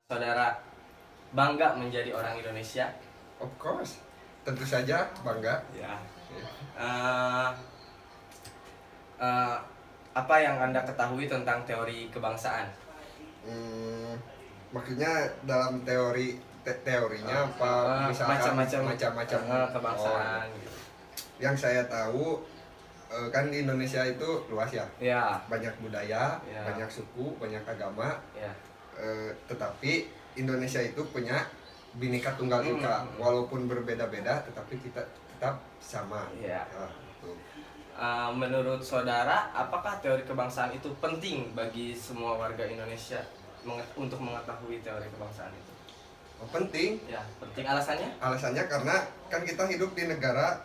Saudara bangga menjadi orang Indonesia? Of course, tentu saja bangga. Ya. Eh, eh, apa yang Anda ketahui tentang teori kebangsaan? Hmm, Maksudnya dalam teorinya apa misalkan macam-macam kebangsaan. gitu. Yang saya tahu kan di Indonesia itu luas ya. Ya. Banyak budaya, Ya. banyak suku, banyak agama. Ya. Tetapi Indonesia itu punya Bhinneka Tunggal Ika. Walaupun berbeda-beda, tetapi kita tetap sama. Ya. Gitu. Menurut saudara, apakah teori kebangsaan itu penting bagi semua warga Indonesia untuk mengetahui teori kebangsaan itu? Penting. Ya, penting. Alasannya? Alasannya karena kan kita hidup di negara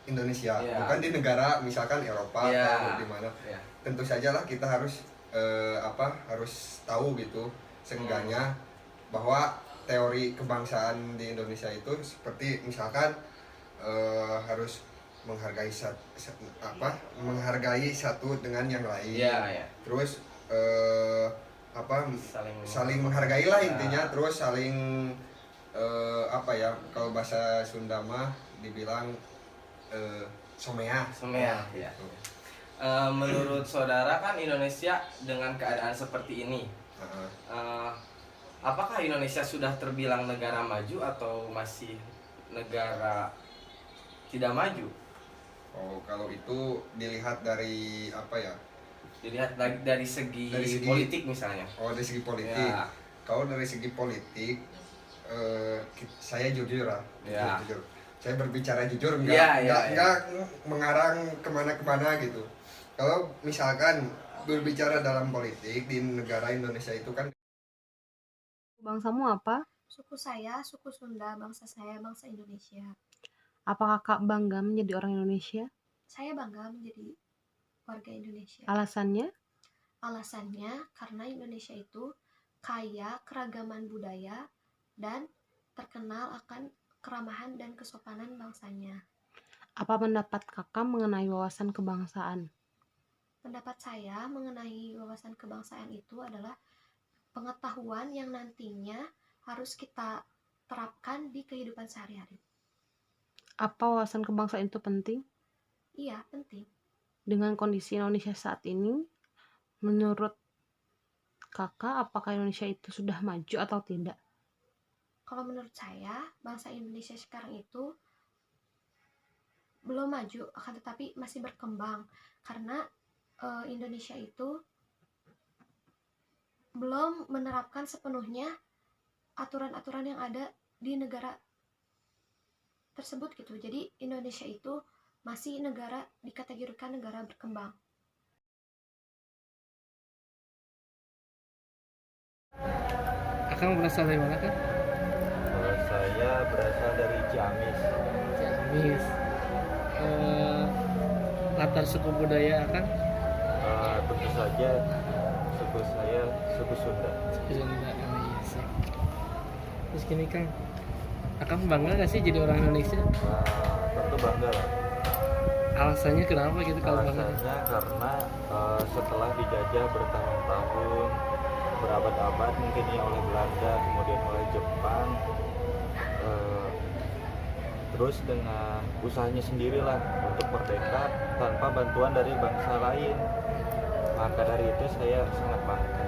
Indonesia, Ya. bukan di negara misalkan Eropa Ya. atau di mana. Ya. Tentu sajalah kita harus harus tahu gitu seenggaknya bahwa teori kebangsaan di Indonesia itu seperti misalkan harus menghargai satu dengan yang lain. Ya, ya. Terus saling menghargai. menghargai lah intinya. Terus saling kalau bahasa Sunda mah dibilang somea. Ya. Gitu. Menurut saudara kan Indonesia dengan keadaan seperti ini, apakah Indonesia sudah terbilang negara maju atau masih negara tidak maju? Kalau itu dilihat dari Dilihat dari segi politik misalnya. Dari segi politik. Ya. Kalau dari segi politik, saya jujur lah. Ya. Jujur. Saya berbicara jujur, Ya. enggak mengarang kemana-kemana gitu. Kalau misalkan berbicara dalam politik di negara Indonesia itu kan. Bangsamu apa? Suku saya, suku Sunda, bangsa saya, bangsa Indonesia. Apakah Kak bangga menjadi orang Indonesia? Saya bangga menjadi warga Indonesia. Alasannya? Alasannya karena Indonesia itu kaya keragaman budaya dan terkenal akan keramahan dan kesopanan bangsanya. Apa pendapat Kakak mengenai wawasan kebangsaan? Pendapat saya mengenai wawasan kebangsaan itu adalah pengetahuan yang nantinya harus kita terapkan di kehidupan sehari-hari. Apa wawasan kebangsaan itu penting? Iya, penting. Dengan kondisi Indonesia saat ini, menurut Kakak, apakah Indonesia itu sudah maju atau tidak? Kalau menurut saya, bangsa Indonesia sekarang itu belum maju, akan tetapi masih berkembang. Karena Indonesia itu belum menerapkan sepenuhnya aturan-aturan yang ada di negara tersebut gitu. Jadi Indonesia itu masih dikategorikan negara berkembang. Akang berasal dari mana kan? Saya berasal dari Ciamis. Ciamis. Latar suku budaya Akang? Tentu saja suku saya suku Sunda. Suku Sunda. Oh iya sih. Terus gini Kang, Akang bangga gak sih jadi orang Indonesia? Tentu bangga lah. Alasannya kenapa gitu kalau bangga? Alasannya karena setelah dijajah bertahun-tahun, berabad-abad mungkin ya oleh Belanda, kemudian oleh Jepang, terus dengan usahanya sendirilah untuk merdeka tanpa bantuan dari bangsa lain. Maka dari itu saya sangat bangga.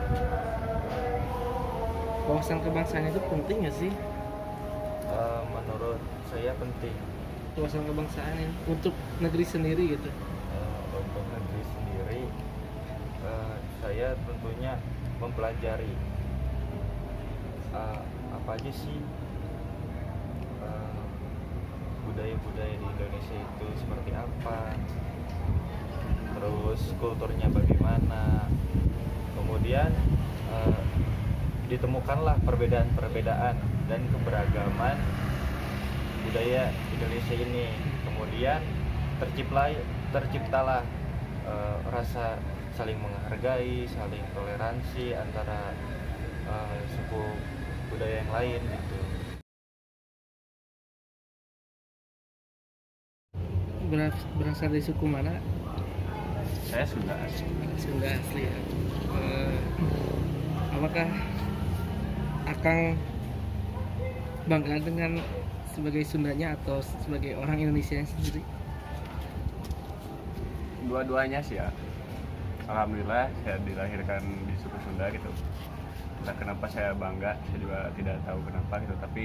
Wawasan kebangsaan itu penting gak sih? Menurut saya penting. Wawasan kebangsaan ini untuk negeri sendiri gitu. Untuk negeri sendiri, saya tentunya mempelajari apa aja sih budaya-budaya di Indonesia itu seperti apa, terus kulturnya bagaimana, kemudian ditemukanlah perbedaan-perbedaan dan keberagaman budaya Indonesia ini. Kemudian terciptalah rasa saling menghargai, saling toleransi antara suku budaya yang lain gitu. Berasal dari suku mana? Saya Sunda. Sunda asli ya. Apakah Akang bangga dengan sebagai Sundanya atau sebagai orang Indonesia sendiri? Dua-duanya sih ya. Alhamdulillah saya dilahirkan di suku Sunda gitu. Entah kenapa saya bangga, saya juga tidak tahu kenapa gitu, tapi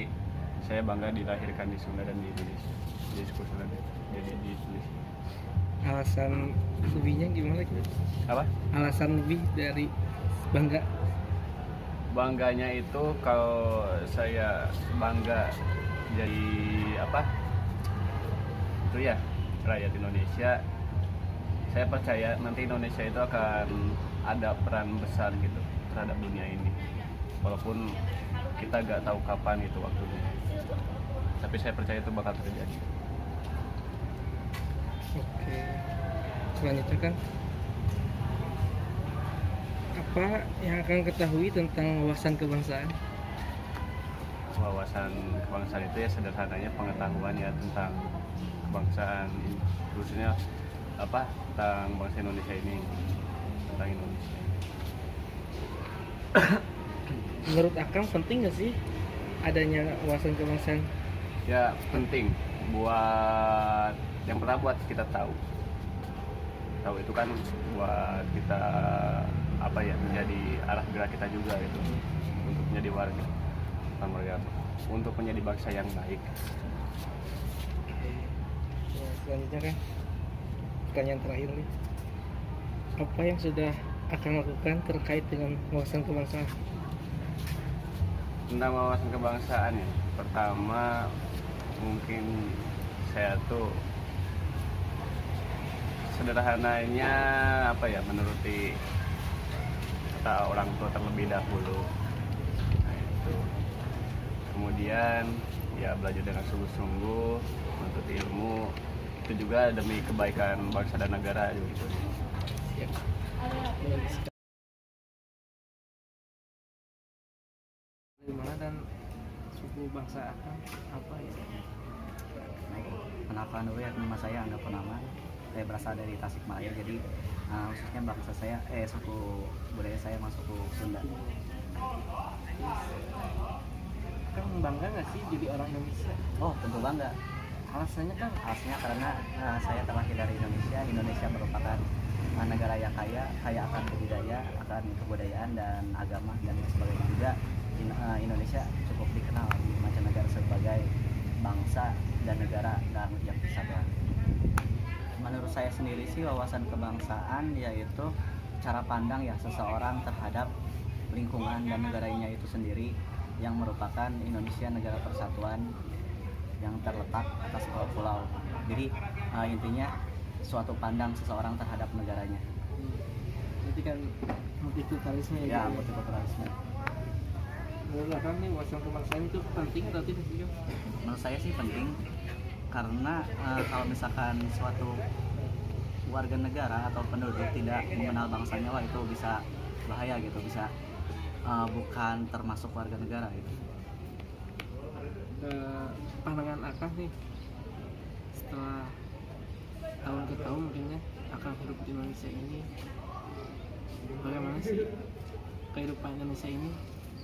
saya bangga dilahirkan di Sunda dan di Indonesia, di suku Sunda, jadi di Indonesia. Alasan lebihnya gimana gitu? Apa? Alasan lebih dari bangga? Bangganya itu kalau saya bangga jadi apa? Itu ya rakyat Indonesia. Saya percaya nanti Indonesia itu akan ada peran besar gitu terhadap dunia ini, walaupun kita gak tahu kapan itu waktunya, tapi saya percaya itu bakal terjadi. Oke, selanjutnya kan apa yang akan ketahui tentang wawasan kebangsaan? Wawasan kebangsaan itu ya sederhananya pengetahuan ya tentang kebangsaan, khususnya apa, tentang bangsa Indonesia ini, tentang Indonesia. Menurut Akang penting nggak sih adanya wawasan kebangsaan? Ya penting buat yang pertama buat kita tahu itu kan buat kita apa ya, menjadi arah gerak kita juga gitu, untuk menjadi warga untuk menjadi bangsa yang baik. Ya, selanjutnya kan pertanyaan terakhir nih, apa yang sudah akan lakukan terkait dengan wawasan kebangsaan? Tentang wawasan kebangsaan ya, pertama mungkin saya tuh sederhananya apa ya, menuruti kata orang tua terlebih dahulu. Nah, itu. Kemudian ya belajar dengan sungguh-sungguh, menuntut ilmu, itu juga demi kebaikan bangsa dan negara gitu. Siap. Dari mana dan suku bangsa Akang apa ya? Kenapa dulu ya, nama saya Angga Purnama. Saya berasal dari Tasikmalaya, jadi khususnya bangsa saya, suku budaya saya masuk suku Sunda. Akang bangga nggak sih jadi orang Indonesia? Oh, tentu bangga. Alasannya kan Alasannya karena saya terlahir dari Indonesia. Indonesia merupakan negara yang kaya akan budaya, akan kebudayaan dan agama dan sebagainya. Juga Indonesia cukup dikenal di mancanegara sebagai bangsa dan negara dan yang persatuan. Menurut saya sendiri sih, wawasan kebangsaan yaitu cara pandang ya seseorang terhadap lingkungan dan negaranya itu sendiri, yang merupakan Indonesia negara persatuan yang terletak atas pulau-pulau. Jadi intinya suatu pandang seseorang terhadap negaranya. berarti kan multikulturalisme Ya, gitu. multikulturalisme. Menurut Akang nih wawasan kebangsaan itu penting atau tidak sih? Kang? Menurut saya sih penting, karena kalau misalkan suatu warga negara atau penduduk tidak mengenal bangsanya, wah itu bisa bahaya gitu, bisa bukan termasuk warga negara gitu. Pandangan Akang nih setelah tahun ke tahun mungkinnya Akang hidup di Indonesia ini, bagaimana sih kehidupan Indonesia ini,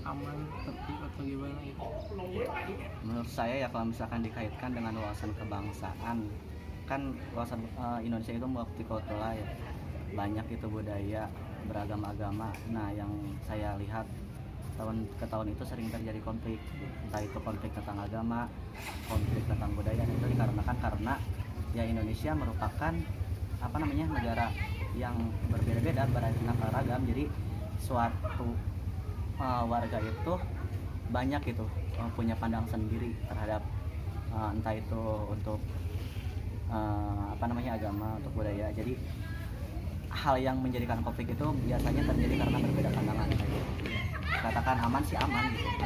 aman, tertib atau gimana gitu? Menurut saya ya, kalau misalkan dikaitkan dengan wawasan kebangsaan, kan wawasan Indonesia itu multikultural ya, banyak itu budaya, beragam agama. Nah, yang saya lihat tahun ke tahun itu sering terjadi konflik, entah itu konflik tentang agama, konflik tentang budaya. Itu dikarenakan karena ya Indonesia merupakan apa namanya, negara yang berbeda-beda, beraneka ragam. Jadi suatu warga itu banyak itu punya pandang sendiri terhadap entah itu untuk apa namanya, agama, untuk budaya. Jadi hal yang menjadikan konflik itu biasanya terjadi karena berbeda pandangan. Katakan aman sih aman gitu.